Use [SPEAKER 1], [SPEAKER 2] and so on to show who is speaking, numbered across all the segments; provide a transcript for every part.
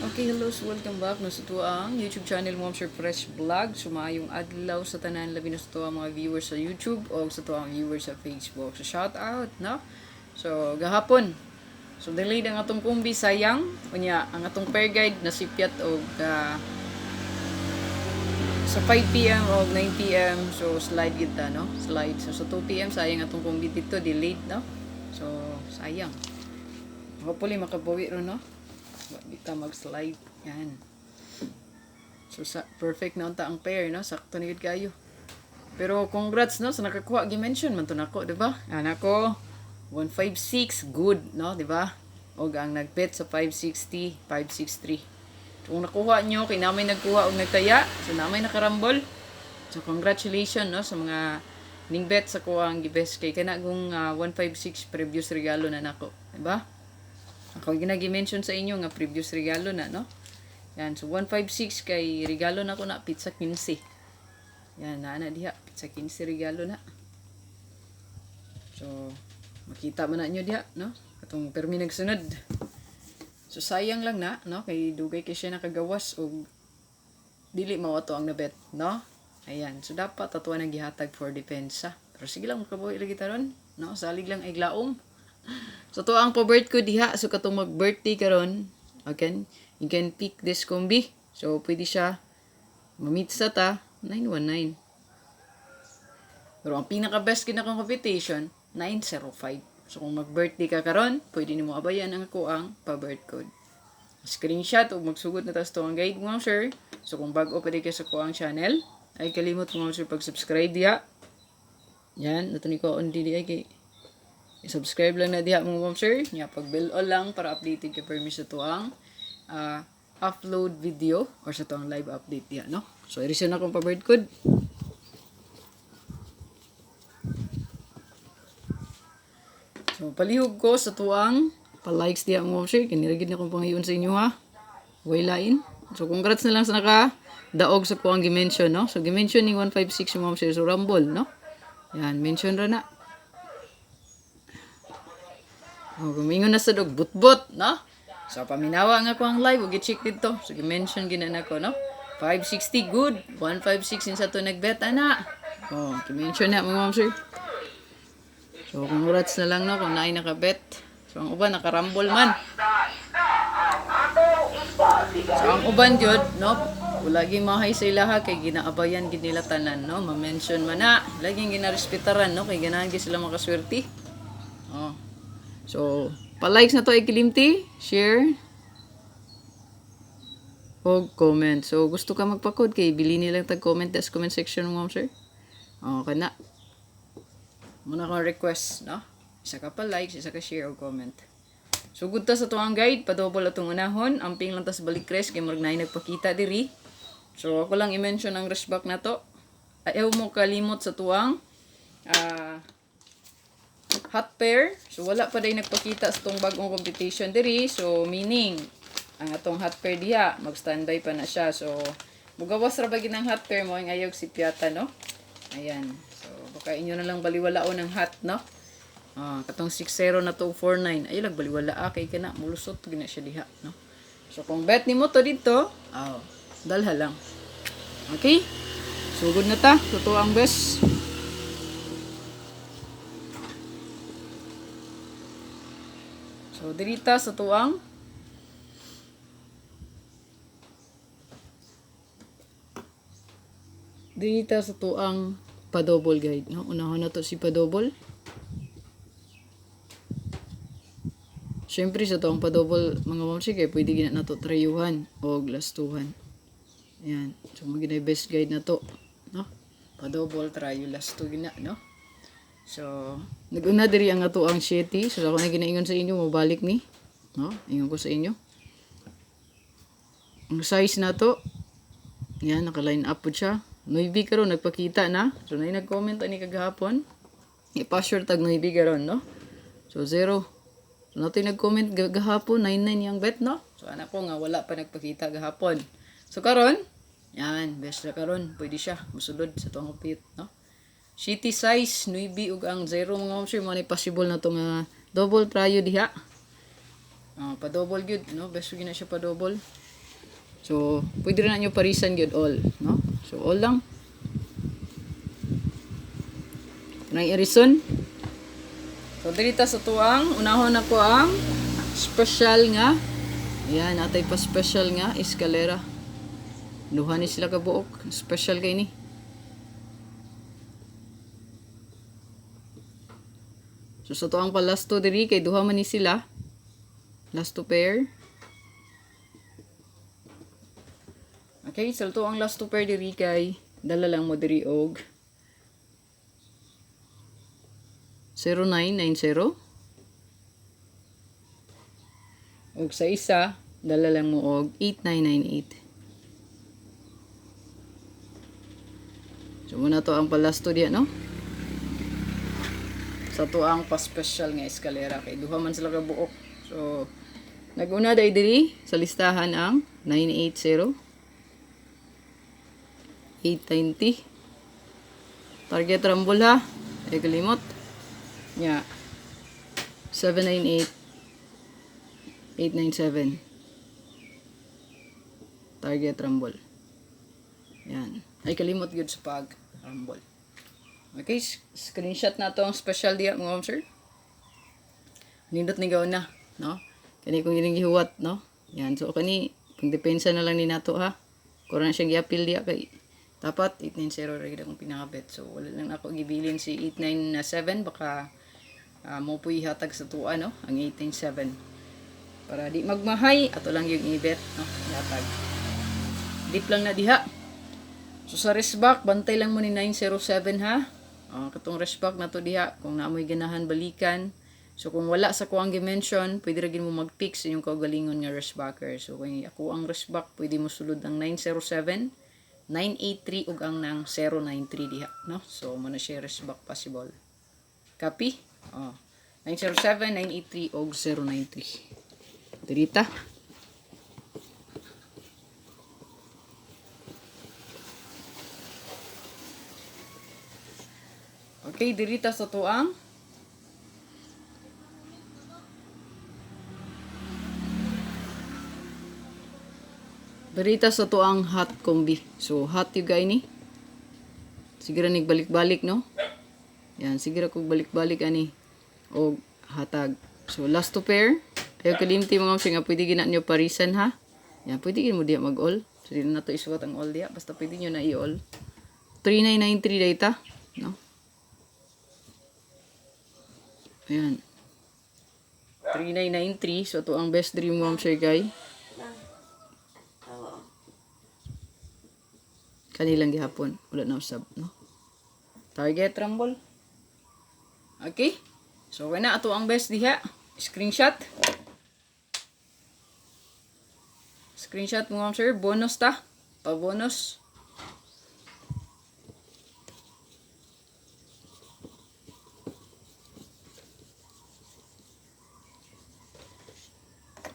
[SPEAKER 1] Okay, hello, so welcome back no sa tuang YouTube channel mo Sir Fresh Vlog. Sumayong adlaw sa tanan labi na sa tuang mga viewers sa YouTube o sa tuang viewers sa Facebook. So shout out, no? So gahapon. So delayed ang atong kumbi sayang unya ang atong pair guide nasipyat og sa 5 PM o 9 PM so slide kita, no? Slide. So sa 2 PM sayang atong kumbi dito delayed, no? So sayang. Hopefully makabawi ron, no? Kita mag-slide. Yan. So, perfect na unta ang pair, no? Sakto na yun kayo. Pero, congrats, no? Sa nakakuha, gi-mention man to nako, diba? Yan ako, 156, good, no? Diba? O ang nag-bet sa 560, 563. So, kung nakuha nyo, kay namay nagkuha o nagtaya, so namay nakarambol. So, congratulations, no? Sa mga ning bet sa kuha ang gibes kay kanagong 156 previous regalo na nako, diba? Ako ginagi-mention sa inyo nga previous regalo na, no? Yan, so 156 kay regalo na ko na pizza 15. Yan, na diha, pizza 15 regalo na. So, makita man na nyo diha, no? Katong permi nagsunod. So, sayang lang na, no? Kay dugay kay siya nakagawas o dili mawato ang nabet, no? Ayan, so dapat atuwa nang gihatag for depensa. Pero sige lang, makabuhi lagi taron, no? Salig lang ay glaom. So to ang pa-birth ko diha. So katong mag-birthday karon, okay, you can pick this combi. So pwede siya mamit sa ta 919. Pero ang pinaka-best kinakong competition 905. So kung mag-birthday ka karon, pwede nimo abayan ang ako ang pa-birth code. Screenshot o magsugot na tas to ang guide mo, sir. So kung bago pa di ka sa ko ang channel, ay kalimot mo sir pag-subscribe diha. Yan, nato ni ko on di ay kay i-subscribe lang na diha mga ma'am sir. Nya pag bell all lang para updated ka permis sa tuang upload video or sa tuang live update diha, no? So i-reset na akong pa-bird code. So palihog ko sa tuang pa-likes diha mga ma'am sir. Kiniragid na akong pangayon sa inyo, ha. Way lain. So congrats na lang sa naka daog sa kuang gi-mention, no? So gi-mention ning 156 mga ma'am sir. So rumble, no? Yan, mention ra na. Oh, gumingon na sa dog but no? So paminawa nga ko ang live, ug i-check dito. So gi-mention ginan ako, no? 560 good, 156 in sa to nagbet ana. Oh, gi-mention na mga ma'am sir. So congrats na lang, no, kung naay nakabet. So ang uban nakarambol man. So ang uban jud, no, wala gyud mahay sa ilaha kay ginaabayan gid nila tanan, no? Ma-mention man na, laging ginarespetaran, no, kay ganahan gyud sila makaswerte. Oh. So, pa-likes na to ay kilimti, share, o comment. So, gusto ka magpa-code kay bili nilang tag-comment sa comment section mo, sir. O, kana. Muna kong request, no? Isa ka pa-likes, isa ka share o comment. So, good ta sa tuwang guide. Pa-double atong unahon. Amping lang tas balik res kay marag na nagpakita diri. So, ako lang i-mention ang reshback na to. Ayaw mo kalimot sa tuwang hot pair. So wala pa day nagpakita sa tong bagong competition diri. So meaning ang atong hot pair diha mag-standby pa na siya. So mugawas ra ba ginang hot pair mo ang ayog si Piata, no? Ayan. So baka inyo na lang baliwalaon ng hot, no? Katong 60 na to 49. Ay lang baliwala kay kana mulusot gina siya diha, no? So kung bet nimo to dito, dalha lang. Okay? Sugod na ta. Totoo ang best. So, dirita sa tuang pa-double guide, no? Unahon na to si pa-double. Siyempre sa tuang pa-double mga mamsi kay pwede gina na to trayuhan o lastuhan. Ayan. So, magina best guide na to, no? Pa-double, trayo, lasto gina, no? So, nag-una diri ang ato ang Shetty. So, ako na ginaingon sa inyo, mabalik ni. No? Ingon ko sa inyo. Ang size na to, yan, naka-line up po siya. Noibi karon nagpakita na. So, na nag-comment ani kagahapon. I-password tag noibi karon, no? So, 0. So, nato nag-comment gahapon, 99 yung bet, no? So, anak ko nga, wala pa nagpakita gahapon. So, karon, yan, best na karon. Pwede siya, musulod sa tuwang upit, no? Shitty size, nuibi ug ang 0 mga ma'am sir, manay possible na to double prayo diha. Pa double gyud, no? Best gyud na siya pa double. So, pwede rin na nyo parisan yun all, no? So, all lang. Nang irison. So, dirita sa tuang, unahon ako ang special nga. Ayan, atay pa special nga, eskalera. Duha ni sila kabuok. Special kay ni. So, sa tuang pa last two diri, kay duha man ni sila. Last two pair. Okay, so ito ang last two pair diri kay dala lang mo diri og 0990. Og sa isa, dala lang mo og 8998. So muna to ang palasto diya, no? Sa to ang pa-special nga eskalera kay duha man sila ka buok. So naguna day diri sa listahan ang 980, 890. Target rumble ha. Ay kalimot. Nya. 798, 897. Target rumble. Yan. Ay kalimot gyud sa pag rumble. Okay, screenshot na to ang special diya mga sir. Nindot ni gaw na, no? Kani kung gining gihuwat, no? Yan, so kani kung depensa na lang ni nato ha. Kung na siyang gi-appeal diya kay dapat 890 ra gid akong pinakabet. So wala lang ako gibilin si 897 baka mo puy hatag sa tuwa, no? Ang 897. Para di magmahay ato lang yung i-bet, no? Hatag. Deep lang na diha. So sa resback, bantay lang mo ni 907 ha. Katong resback na to diha, kung naamoy ganahan balikan. So kung wala sa kuang dimension, pwede rin mo mag-pick sa inyong kaugalingon nga resbacker. So kung ako ang resback, pwede mo sulod ang 907, 983 ug ang nang 093 diha, no? So mo na siya resback possible. Copy? 907, 983 ug 093. Dirita. Okay, dirita sa tuang. Dirita sa tuang hot combi. So, hot yung guy ni. Siguro nagbalik-balik, no? Yan, siguro kung balik-balik ani. O hatag. So, last two pair. Ayaw kalimti mga nga pwede gina nyo parisan ha. Yan, pwede gina mo diya mag-all. So, di na to isuot ang all diya. Basta pwede nyo na i-all. 3993 data. No? Ayan. 3993. So, ito ang best dream mom share guy. Kanilang gihapon. Wala na usab, no? Target rumble. Okay. So, na ito ang best diha. Screenshot. Screenshot mo mom sir. Bonus ta. Pa-bonus.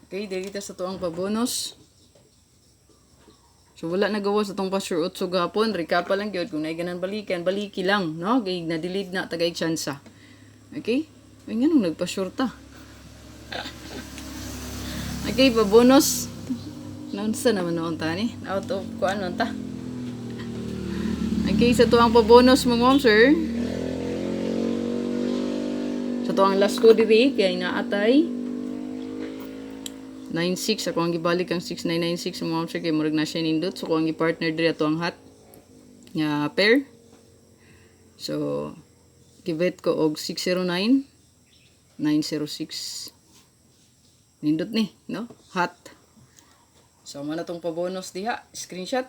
[SPEAKER 1] Okay, dito sa tuang pa-bonus. So, wala nagawa sa itong pa-sure utso gapon. Recap pa lang yun. Kung naiganan balikan, baliki lang, no? Kaya na-delete na, tagay tsansa. Okay? Ay, nga nung nagpa-sure ta. Okay, pa-bonus. Naunsa naman noon ta ni? Out of, kuan noon ta. Okay, sa tuang pa-bonus mo, mom, sir. Sa tuang last ko diri, kaya naatay. 96 ako ang gibalik ang 6996 mo mom sir kay murag na siya nindot so ko ang gi-partner diri ato ang hot nga pair. So gibet ko og 609 906 nindot ni, no? Hot. So man atong pa-bonus diha, screenshot.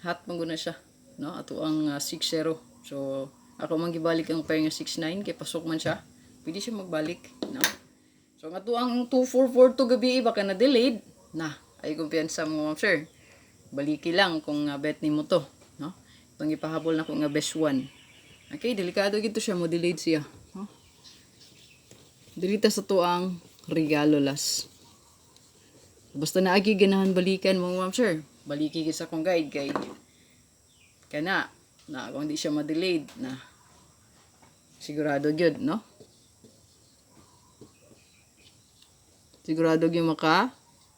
[SPEAKER 1] Hot man guna siya, no? Ato ang 60. So ako man gibalik ang pair nga 69 kay pasok man siya. Pwede siya magbalik, no? So, nga to ang 2442 gabi, baka na-delayed. Na, ay kumpiyansa mo, ma'am sir. Baliki lang kung bet ni mo to. No? Itong ipahabol na ko nga best one. Okay, delikado gito siya, mo delayed siya. No? Dilita sa to ang regalo las. Basta naagi ganahan balikan mo, ma'am sir. Baliki sa kong guide, kana, na kung di siya ma-delayed, na sigurado gyud, no? Sigurado yung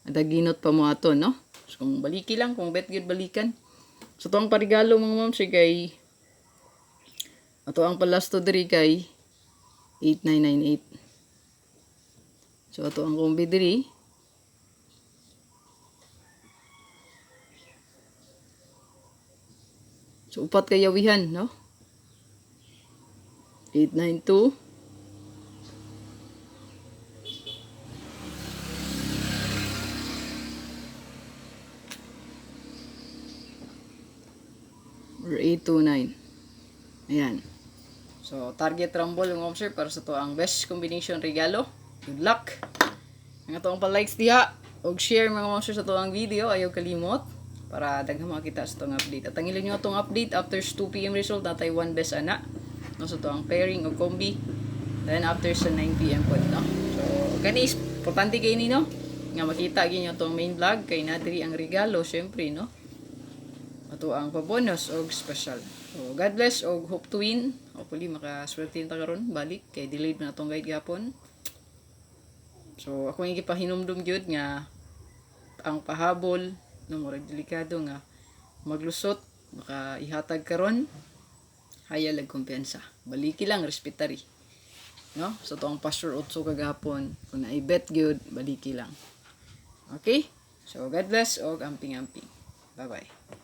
[SPEAKER 1] Adaginot pa mo ato, no? So, kung baliki lang, kung bet good balikan. So, ito ang parigalo mga ma'am siya kay ato ang palasto diri kay 8998. So, ato ang kombi diri. So, upat kay yawihan, no? 892. Or 829. Ayan. So, target rumble yung sir para sa to ang best combination regalo. Good luck! Ang atong pa-likes diha og share mga ma'am sir sa to ang video. Ayaw kalimot para daghang makita sa itong update. At tangilin nyo itong update after 2 p.m. result natay 1 best ana. No, so to ang pairing o combi. Then after sa 9 p.m. po, no? So, kanis, importante kayo ni, no? Nga makita ginyo itong main vlog kay nadiri ang regalo, syempre, no? Ato ang pabonus og special. So, God bless og hope to win. Hopefully, makaswerte ta karon balik. Kay delayed na itong guide gapon. So, ako yung ipahinumdum gyud nga ang pahabol, no, murag delikado nga maglusot, maka ihatag karon hayal ag kumpiyansa. Baliki lang, respetary. No? So, ito ang Pastor Otso kagapon. Kung na-bet gyud baliki lang. Okay? So, God bless og amping-amping. Bye-bye.